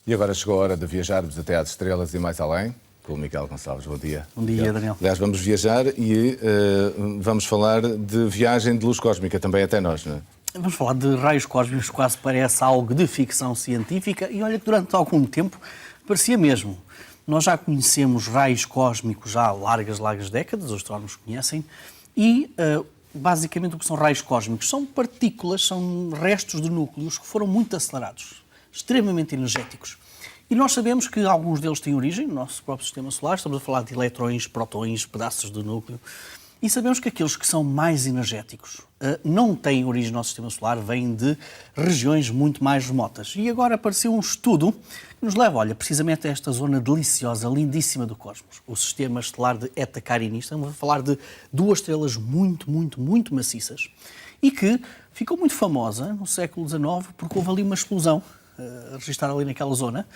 E agora chegou a hora de viajarmos até às estrelas e mais além, com o Miguel Gonçalves. Bom dia. Bom dia, Daniel. Aliás, vamos viajar e vamos falar de viagem de luz cósmica também até nós, não é? Vamos falar de raios cósmicos, quase parece algo de ficção científica, e olha que durante algum tempo parecia mesmo. Nós já conhecemos raios cósmicos há largas décadas, os astrónomos conhecem, e basicamente o que são raios cósmicos? São partículas, são restos de núcleos que foram muito acelerados, extremamente energéticos. E nós sabemos que alguns deles têm origem no nosso próprio sistema solar, estamos a falar de eletrões, protões, pedaços de núcleo, e sabemos que aqueles que são mais energéticos não têm origem no nosso sistema solar, vêm de regiões muito mais remotas. E agora apareceu um estudo que nos leva, olha, precisamente a esta zona deliciosa, lindíssima do cosmos, o sistema estelar de Eta Carini. Estamos a falar de duas estrelas muito maciças e que ficou muito famosa no século XIX porque houve ali uma explosão registada ali naquela zona.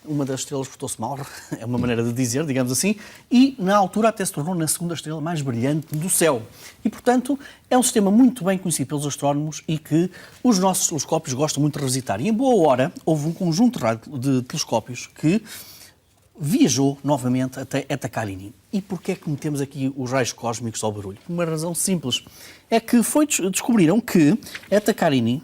Uma das estrelas portou-se mal, é uma maneira de dizer, digamos assim, e na altura até se tornou na segunda estrela mais brilhante do céu. E, portanto, é um sistema muito bem conhecido pelos astrónomos e que os nossos telescópios gostam muito de revisitar. E em boa hora houve um conjunto de telescópios que viajou novamente até Eta Carini. E porquê é que metemos aqui os raios cósmicos ao barulho? Por uma razão simples. É que descobriram que Eta Carini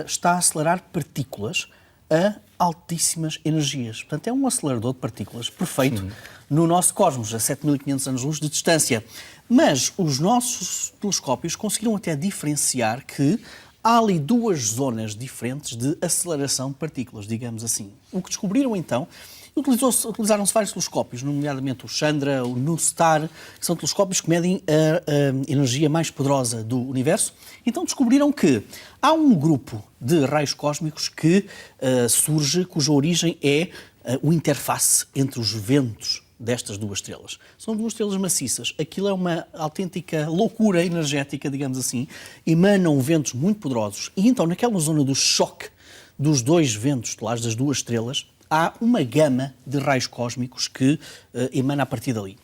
está a acelerar partículas a altíssimas energias. Portanto, é um acelerador de partículas perfeito no nosso cosmos, a 7.500 anos-luz de distância. Mas os nossos telescópios conseguiram até diferenciar que há ali duas zonas diferentes de aceleração de partículas, digamos assim. O que descobriram, então, utilizaram-se vários telescópios, nomeadamente o Chandra, o NuSTAR, que são telescópios que medem a energia mais poderosa do universo. Então descobriram que há um grupo de raios cósmicos que surge, cuja origem é o interface entre os ventos destas duas estrelas. São duas estrelas maciças. Aquilo é uma autêntica loucura energética, digamos assim. Emanam ventos muito poderosos. E então, naquela zona do choque dos dois ventos estelares, das duas estrelas, há uma gama de raios cósmicos que emana a partir dali.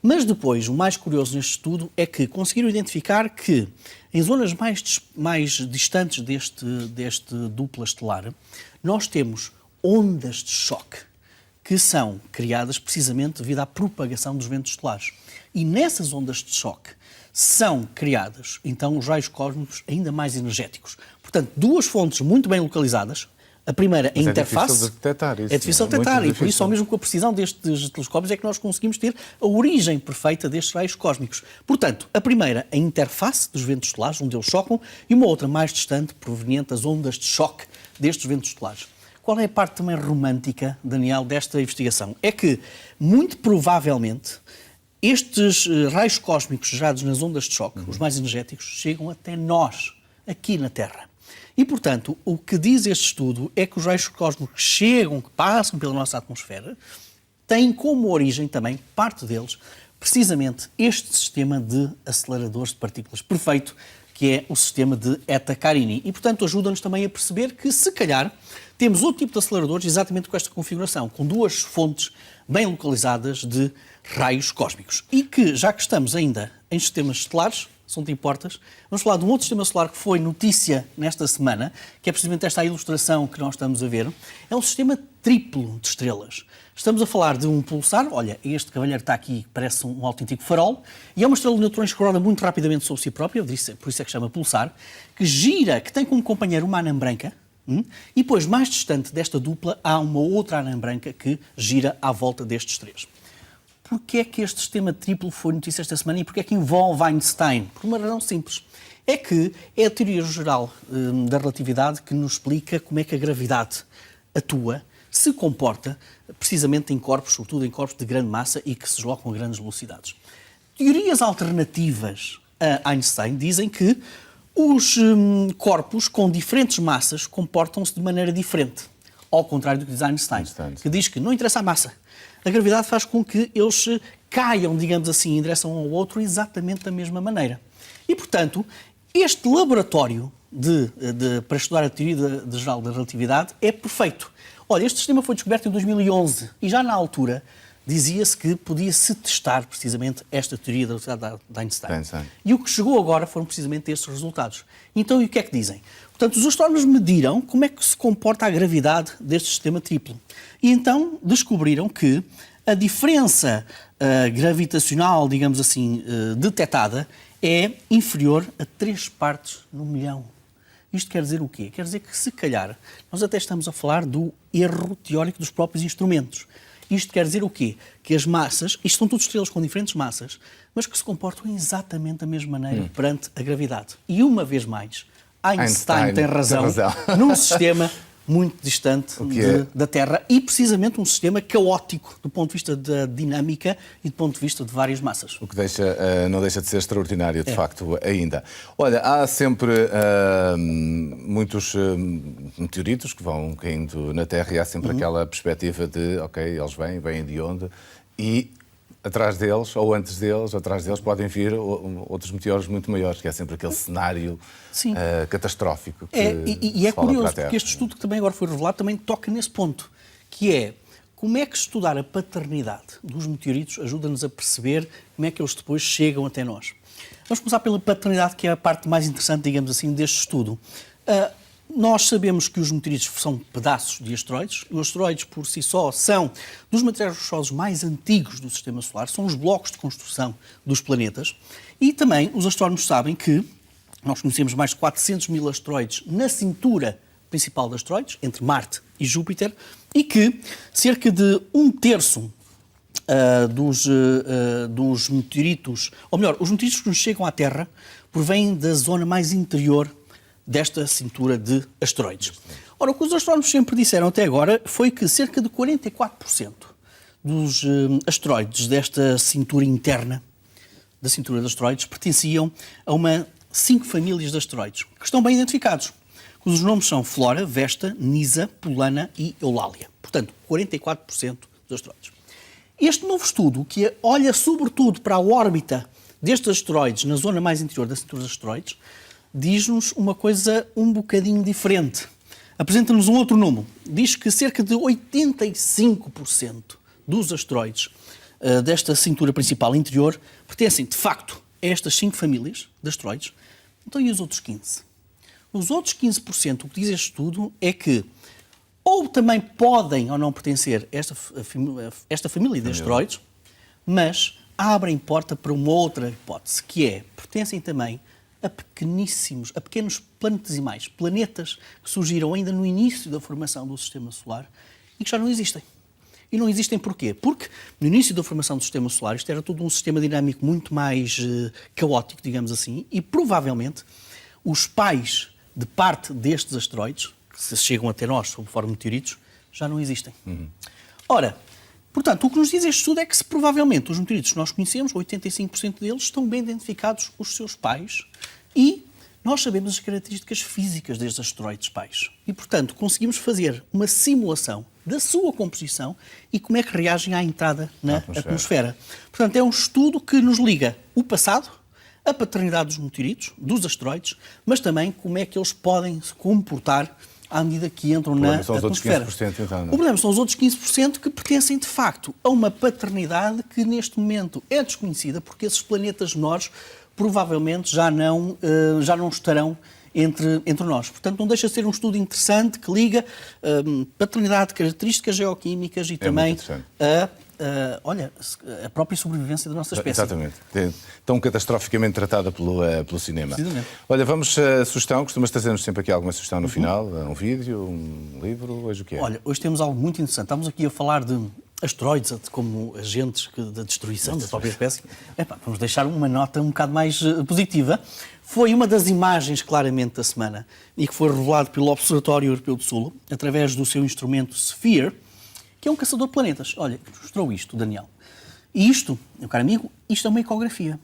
Mas depois, o mais curioso neste estudo é que conseguiram identificar que em zonas mais distantes deste dupla estelar, nós temos ondas de choque que são criadas precisamente devido à propagação dos ventos estelares. E nessas ondas de choque são criadas, então, os raios cósmicos ainda mais energéticos. Portanto, duas fontes muito bem localizadas. A primeira, a interface. É difícil de detectar isso. É difícil de detectar e por isso, só mesmo com a precisão destes telescópios, é que nós conseguimos ter a origem perfeita destes raios cósmicos. Portanto, a primeira, a interface dos ventos estelares, onde eles chocam, e uma outra mais distante, proveniente das ondas de choque destes ventos estelares. Qual é a parte também romântica, Daniel, desta investigação? É que, muito provavelmente, estes raios cósmicos gerados nas ondas de choque, os mais energéticos, chegam até nós, aqui na Terra. E, portanto, o que diz este estudo é que os raios cósmicos chegam, que passam pela nossa atmosfera, têm como origem também, parte deles, precisamente este sistema de aceleradores de partículas perfeito, que é o sistema de Eta Carini. E, portanto, ajuda-nos também a perceber que, se calhar, temos outro tipo de aceleradores exatamente com esta configuração, com duas fontes bem localizadas de raios cósmicos. E que, já que estamos ainda em sistemas estelares, se não te importas, vamos falar de um outro sistema solar que foi notícia nesta semana, que é precisamente esta ilustração que nós estamos a ver. É um sistema triplo de estrelas. Estamos a falar de um pulsar, olha, este cavalheiro está aqui, parece um autêntico farol, e é uma estrela de neutrões que roda muito rapidamente sobre si própria, por isso é que chama pulsar, que gira, que tem como companheiro uma anã branca, e depois, mais distante desta dupla, há uma outra anã branca que gira à volta destes três. Porquê é que este sistema triplo foi notícia esta semana e porquê é que envolve Einstein? Por uma razão simples. É que é a teoria geral da relatividade que nos explica como é que a gravidade atua, se comporta, precisamente em corpos, sobretudo em corpos de grande massa e que se deslocam a grandes velocidades. Teorias alternativas a Einstein dizem que os corpos com diferentes massas comportam-se de maneira diferente, ao contrário do que diz Einstein, que diz que não interessa a massa. A gravidade faz com que eles caiam, digamos assim, em direção ao outro exatamente da mesma maneira. E, portanto, este laboratório para estudar a teoria geral da relatividade é perfeito. Olha, este sistema foi descoberto em 2011 e já na altura dizia-se que podia-se testar precisamente esta teoria da relatividade de Einstein. E o que chegou agora foram precisamente estes resultados. Então, e o que é que dizem? Portanto, os astrónomos mediram como é que se comporta a gravidade deste sistema triplo. E então descobriram que a diferença gravitacional, digamos assim, detectada é inferior a 3 partes no milhão. Isto quer dizer o quê? Quer dizer que, se calhar, nós até estamos a falar do erro teórico dos próprios instrumentos. Isto quer dizer o quê? Que as massas, isto são todas estrelas com diferentes massas, mas que se comportam exatamente da mesma maneira perante a gravidade. E, uma vez mais, Einstein tem razão. Num sistema muito distante da Terra e, precisamente, um sistema caótico do ponto de vista da dinâmica e do ponto de vista de várias massas. O que não deixa de ser extraordinário, de facto, ainda. Olha, há sempre muitos meteoritos que vão caindo na Terra e há sempre aquela perspectiva de, ok, eles vêm de onde? E atrás deles, ou antes deles, atrás deles, podem vir outros meteoros muito maiores, que é sempre aquele cenário catastrófico. E é curioso, porque este estudo que também agora foi revelado também toca nesse ponto, que é como é que estudar a paternidade dos meteoritos ajuda-nos a perceber como é que eles depois chegam até nós. Vamos começar pela paternidade, que é a parte mais interessante, digamos assim, deste estudo. Nós sabemos que os meteoritos são pedaços de asteroides. Os asteroides, por si só, são dos materiais rochosos mais antigos do Sistema Solar, são os blocos de construção dos planetas. E também os astrónomos sabem que nós conhecemos mais de 400 mil asteroides na cintura principal de asteroides, entre Marte e Júpiter, e que cerca de 1/3 dos meteoritos, ou melhor, os meteoritos que nos chegam à Terra provêm da zona mais interior desta cintura de asteroides. Ora, o que os astrónomos sempre disseram até agora foi que cerca de 44% dos asteroides desta cintura interna, da cintura de asteroides, pertenciam a 5 famílias de asteroides, que estão bem identificados, cujos nomes são Flora, Vesta, Nisa, Polana e Eulália. Portanto, 44% dos asteroides. Este novo estudo, que olha sobretudo para a órbita destes asteroides na zona mais interior da cintura de asteroides, diz-nos uma coisa um bocadinho diferente. Apresenta-nos um outro número. Diz que cerca de 85% dos asteroides desta cintura principal interior pertencem, de facto, a estas 5 famílias de asteroides. Então, e os outros 15%? Os outros 15%, o que diz este estudo é que ou também podem ou não pertencer a esta família de asteroides, mas abrem porta para uma outra hipótese, que é, pertencem também a pequenos planetesimais, planetas que surgiram ainda no início da formação do Sistema Solar e que já não existem. E não existem porquê? Porque no início da formação do Sistema Solar isto era todo um sistema dinâmico muito mais caótico, digamos assim, e provavelmente os pais de parte destes asteroides, que se chegam até nós sob forma de meteoritos, já não existem. Ora, portanto, o que nos diz este estudo é que, se provavelmente os meteoritos que nós conhecemos, 85% deles, estão bem identificados os seus pais e nós sabemos as características físicas destes asteroides pais. E, portanto, conseguimos fazer uma simulação da sua composição e como é que reagem à entrada na atmosfera. Portanto, é um estudo que nos liga o passado, a paternidade dos meteoritos, dos asteroides, mas também como é que eles podem se comportar à medida que entram na atmosfera. O problema são os outros 15% que pertencem, de facto, a uma paternidade que neste momento é desconhecida, porque esses planetas menores provavelmente já não estarão entre nós. Portanto, não deixa de ser um estudo interessante que liga paternidade, características geoquímicas e também a própria sobrevivência da nossa espécie. Exatamente. Tão catastroficamente tratada pelo cinema. Olha, vamos a sugestão. Costumas trazer-nos sempre aqui alguma sugestão no final? Um vídeo, um livro? Hoje o que é? Olha, hoje temos algo muito interessante. Estamos aqui a falar de asteroides como agentes da destruição da própria espécie. Vamos deixar uma nota um bocado mais positiva. Foi uma das imagens, claramente, da semana e que foi revelado pelo Observatório Europeu do Sul, através do seu instrumento SPHERE, que é um caçador de planetas. Olha, mostrou isto, Daniel. E isto, meu caro amigo, isto é uma ecografia.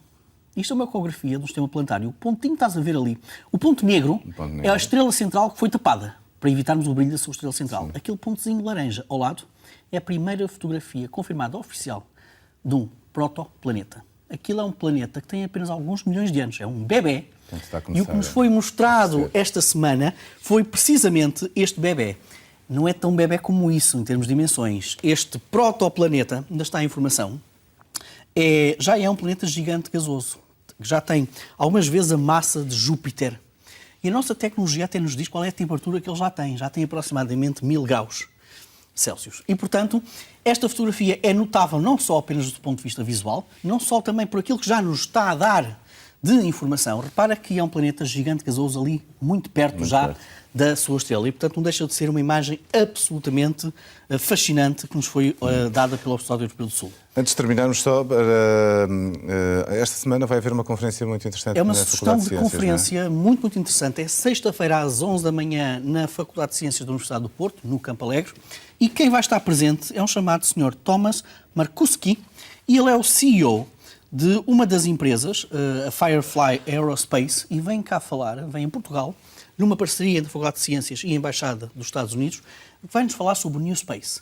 Isto é uma ecografia do sistema planetário. O pontinho que estás a ver ali, o ponto negro, é a estrela central que foi tapada, para evitarmos o brilho da sua estrela central. Sim. Aquele pontozinho laranja ao lado é a primeira fotografia confirmada oficial de um protoplaneta. Aquilo é um planeta que tem apenas alguns milhões de anos. É um bebé. E o que nos foi mostrado esta semana foi precisamente este bebé. Não é tão bebé como isso, em termos de dimensões. Este protoplaneta, ainda está em formação, já é um planeta gigante gasoso, que já tem algumas vezes a massa de Júpiter. E a nossa tecnologia até nos diz qual é a temperatura que ele já tem aproximadamente 1000 graus Celsius. E, portanto, esta fotografia é notável não só apenas do ponto de vista visual, não só também por aquilo que já nos está a dar de informação. Repara que é um planeta gigante gasoso ali, muito perto da sua estrela. E, portanto, não deixa de ser uma imagem absolutamente fascinante que nos foi dada pelo Observatório Europeu do Sul. Antes de terminarmos só, esta semana vai haver uma conferência muito interessante na Faculdade de Ciências. É uma sugestão de conferência muito interessante. É sexta-feira às 11 da manhã na Faculdade de Ciências da Universidade do Porto, no Campo Alegre. E quem vai estar presente é um chamado Sr. Thomas Markuski e ele é o CEO de uma das empresas, a Firefly Aerospace, e vem cá falar, vem em Portugal, numa parceria entre a Faculdade de Ciências e a Embaixada dos Estados Unidos, vai-nos falar sobre o New Space,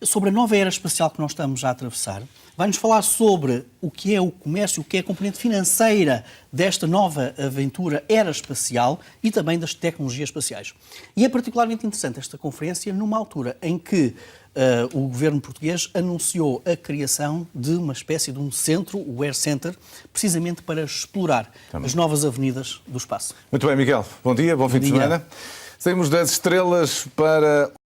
sobre a nova era espacial que nós estamos a atravessar, vai-nos falar sobre o que é o comércio, o que é a componente financeira desta nova aventura aeroespacial e também das tecnologias espaciais. E é particularmente interessante esta conferência numa altura em que o governo português anunciou a criação de uma espécie de um centro, o Air Center, precisamente para explorar as novas avenidas do espaço. Muito bem, Miguel. Bom dia, bom fim de semana. Saímos das estrelas para